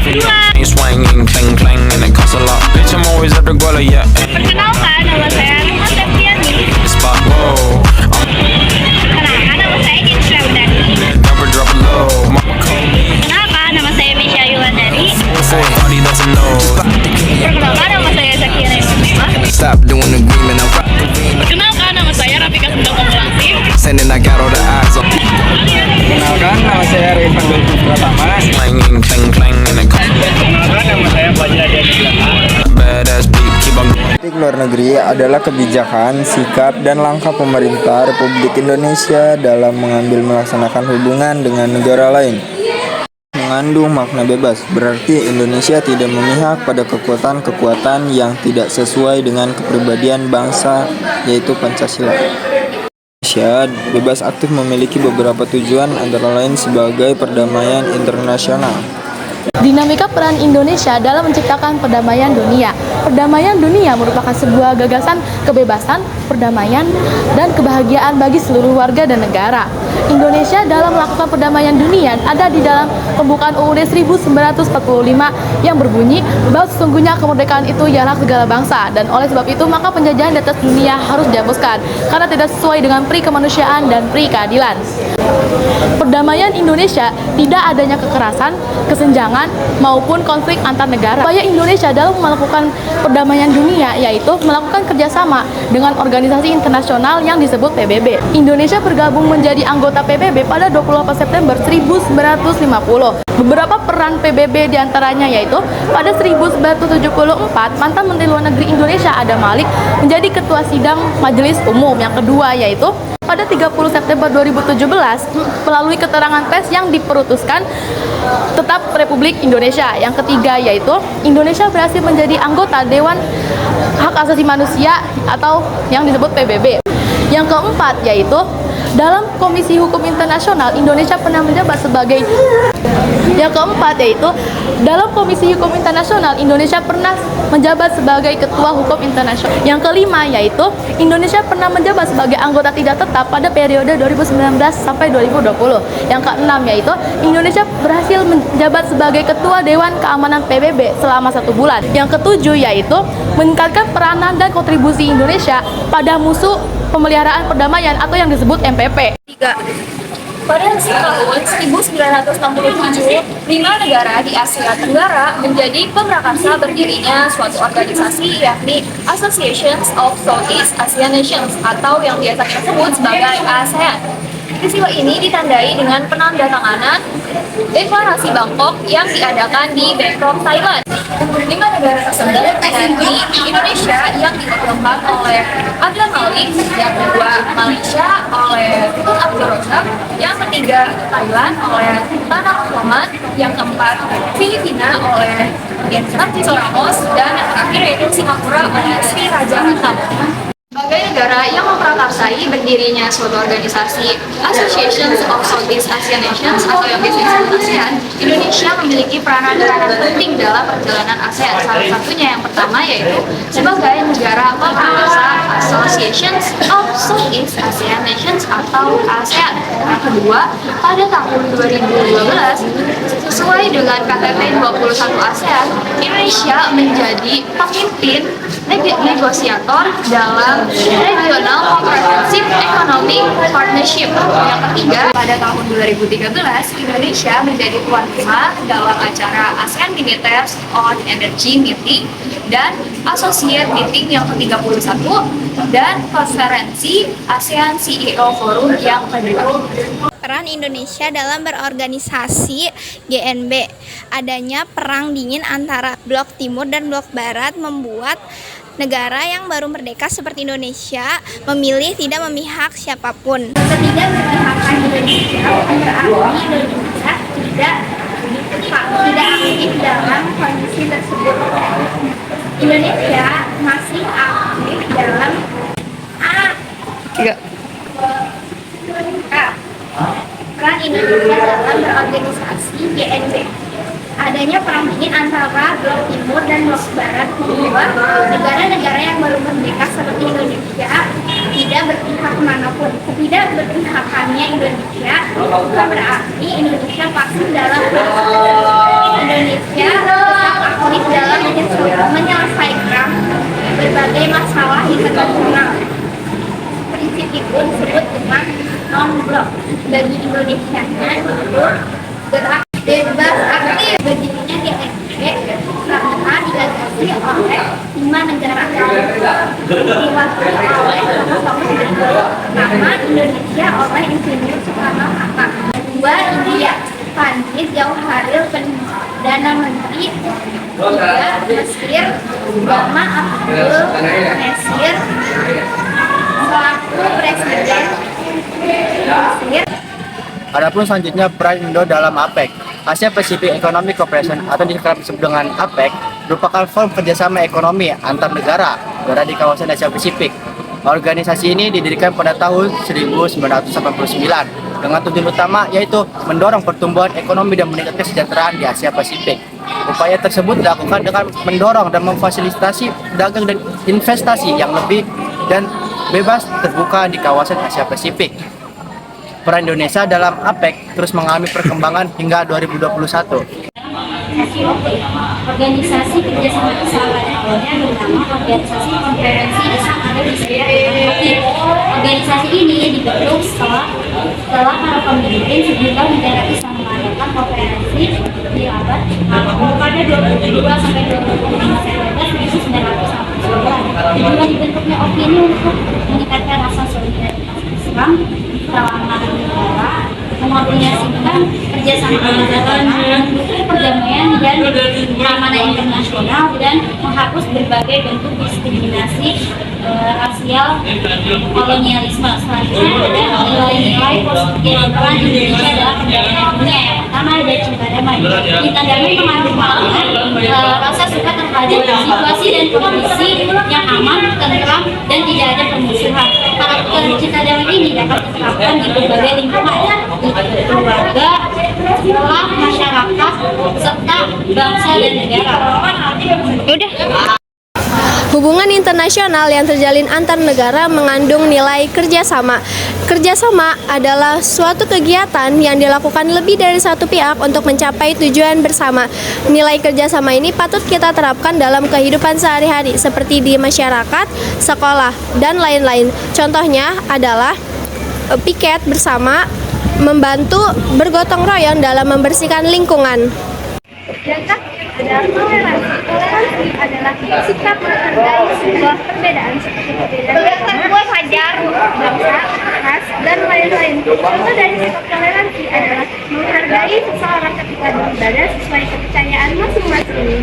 Ain't swinging, clang clang, and it costs a lot. Bitch, I'm always at the guala, yeah. Perkenalkan, nama saya Numa Septiani. It's spot, whoa. Kenalkan, nama saya Insya Udani. Never drop it low. Mama call me. Kenalkan, nama saya Misha Yulandari. For a body that's a no. Perkenalkan, nama saya Zakira Yusma. Stop doing the green and I rock the green. Kenalkan, nama saya Rafika Sundal Pemulangsi. Sending I got all the eyes on. Kenalkan, nama saya Rifan Dulfi Pratama. Swinging, clang clang, and it costs Kenalkan, nama saya Fajar Adianilaka. badass beat. Keep on going. Politik luar negeri adalah kebijakan, sikap, dan langkah pemerintah Republik Indonesia dalam mengambil melaksanakan hubungan dengan negara lain. Mengandung makna bebas, berarti Indonesia tidak memihak pada kekuatan-kekuatan yang tidak sesuai dengan kepribadian bangsa, yaitu Pancasila. Indonesia bebas aktif memiliki beberapa tujuan antara lain sebagai perdamaian internasional. Dinamika peran Indonesia dalam menciptakan perdamaian dunia. Perdamaian dunia merupakan sebuah gagasan kebebasan, perdamaian, dan kebahagiaan bagi seluruh warga dan negara. Indonesia dalam melakukan perdamaian dunia ada di dalam pembukaan UUD 1945 yang berbunyi bahwa sesungguhnya kemerdekaan itu ialah segala bangsa, dan oleh sebab itu maka penjajahan di atas dunia harus dihapuskan karena tidak sesuai dengan pri kemanusiaan dan pri keadilan. Perdamaian Indonesia tidak adanya kekerasan, kesenjangan, maupun konflik antar negara. Upaya Indonesia dalam melakukan perdamaian dunia yaitu melakukan kerjasama dengan organisasi internasional yang disebut PBB. Indonesia bergabung menjadi anggota PBB pada 28 September 1950. Beberapa peran PBB diantaranya yaitu pada 1974 mantan Menteri Luar Negeri Indonesia Adam Malik menjadi Ketua Sidang Majelis Umum. Yang kedua yaitu pada 30 September 2017 melalui keterangan pers yang diperutuskan tetap Republik Indonesia. Yang ketiga yaitu Indonesia berhasil menjadi anggota Dewan Hak Asasi Manusia atau yang disebut PBB. Yang keempat yaitu dalam Komisi Hukum Internasional Indonesia pernah menjabat sebagai dalam Komisi Hukum Internasional Indonesia pernah menjabat sebagai Ketua Hukum Internasional. Yang kelima yaitu Indonesia pernah menjabat sebagai anggota tidak tetap pada periode 2019 sampai 2020. Yang keenam yaitu Indonesia berhasil menjabat sebagai Ketua Dewan Keamanan PBB selama 1 bulan. Yang ketujuh yaitu meningkatkan peranan dan kontribusi Indonesia pada musuh pemeliharaan perdamaian atau yang disebut MPP. 3. Pada tahun 1967, 5 negara di Asia Tenggara menjadi pemrakarsa berdirinya suatu organisasi yakni Associations of Southeast Asian Nations atau yang biasa disebut sebagai ASEAN. Peristiwa ini ditandai dengan penandatanganan Deklarasi Bangkok yang diadakan di Bangkok, Thailand. 5 negara tersebut yakni Indonesia yang diketuakan oleh Abdul Malik, yang kedua Malaysia oleh Tun Abdul Razak, yang ketiga Thailand oleh Tanah Muhammad, yang keempat Filipina oleh Francisco Ramos, dan yang terakhir yaitu Singapura oleh Sri Raja Ratnam. Sebagai negara yang memprakarsai berdirinya suatu organisasi Associations of Southeast Asian Nations atau yang biasa disebut ASEAN, Indonesia memiliki peranan penting dalam perjalanan ASEAN. Salah satunya yang pertama yaitu sebagai negara pemrakarsa Associations of Southeast Asian Nations atau ASEAN. Yang kedua, pada tahun 2012 sesuai dengan KTT 21 ASEAN, Indonesia menjadi pemimpin negosiator dalam Regional Comprehensive Economic Partnership. Yang ketiga, pada tahun 2013, Indonesia menjadi tuan rumah dalam acara ASEAN Ministers on Energy Meeting dan Associate Meeting yang ke-31 dan konferensi ASEAN CEO Forum yang kedua. Peran Indonesia dalam berorganisasi GNB. Adanya perang dingin antara Blok Timur dan Blok Barat membuat negara yang baru merdeka seperti Indonesia memilih tidak memihak siapapun. Ketidakberpihakan Indonesia berarti Indonesia tidak aktif dalam kondisi tersebut. Indonesia masih aktif dalam peran Indonesia dalam berorganisasi GNB. Adanya perang dingin antara Blok Timur dan Blok Barat membuat negara-negara yang baru merdeka seperti Indonesia tidak berpihak kemanapun. Tidak berpihakannya Indonesia bukan berarti Indonesia pasif dalam Indonesia tetap aktif dalam menyelesaikan berbagai masalah internasional. Prinsip itu disebut dengan non-blok. Bagi Indonesia itu gerak bebas aktif berdirinya GNB karena dilandasi oleh 5 negara diwakili oleh tokoh-tokoh pertama Indonesia oleh Insinyur Soekarno-Hatta. Kedua, India, Pandit Jauharil Perdana Menteri. Tiga, Mesir, Gamal Abdul Nasir selaku Presiden Mesir. Adapun selanjutnya peran Indo dalam APEC. Asia Pacific Economic Cooperation atau dikenal dengan APEC merupakan forum kerjasama ekonomi antar negara berada di kawasan Asia Pasifik. Organisasi ini didirikan pada tahun 1989 dengan tujuan utama yaitu mendorong pertumbuhan ekonomi dan meningkatkan kesejahteraan di Asia Pasifik. Upaya tersebut dilakukan dengan mendorong dan memfasilitasi dagang dan investasi yang lebih dan bebas terbuka di kawasan Asia Pasifik. Peran Indonesia dalam APEC terus mengalami perkembangan hingga 2021. Organisasi kerjasama persahabatan bernama Organisasi Konferensi Asia Pasifik. Organisasi ini dibentuk setelah para pemimpin sejumlah negara Islam mengadakan konferensi di abad pada 22 sampai 25 September 1949. Tujuan dibentuknya opini untuk meningkatkan rasa solidaritas Islam kalangan negara, mengkoordinasikan kerjasama kebijakan, mendukung perdamaian dan keamanan internasional, dan menghapus berbagai bentuk diskriminasi rasial kolonialisme. Selanjutnya ada nilai-nilai positif peran Indonesia dalam perdamaian dunia. Yang pertama ada cinta damai. Cinta damai mengandung makna rasa suka terhadap situasi dan kondisi yang aman, tentram, dan tidak ada permusuhan. Karakter cinta damai ini dapat diterapkan di berbagai lingkungan, di keluarga, sekolah, masyarakat, serta bangsa dan negara. Hubungan internasional yang terjalin antar negara mengandung nilai kerjasama. Kerjasama adalah suatu kegiatan yang dilakukan lebih dari satu pihak untuk mencapai tujuan bersama. Nilai kerjasama ini patut kita terapkan dalam kehidupan sehari-hari, seperti di masyarakat, sekolah, dan lain-lain. Contohnya adalah piket bersama, membantu bergotong royong dalam membersihkan lingkungan. Adalah toleransi. Toleransi adalah sikap menghargai sebuah perbedaan seperti perbedaan agama, bangsa, ras, dan lain-lain. Contoh dari sikap toleransi adalah menghargai seseorang ketika beribadah sesuai kepercayaan masing-masing.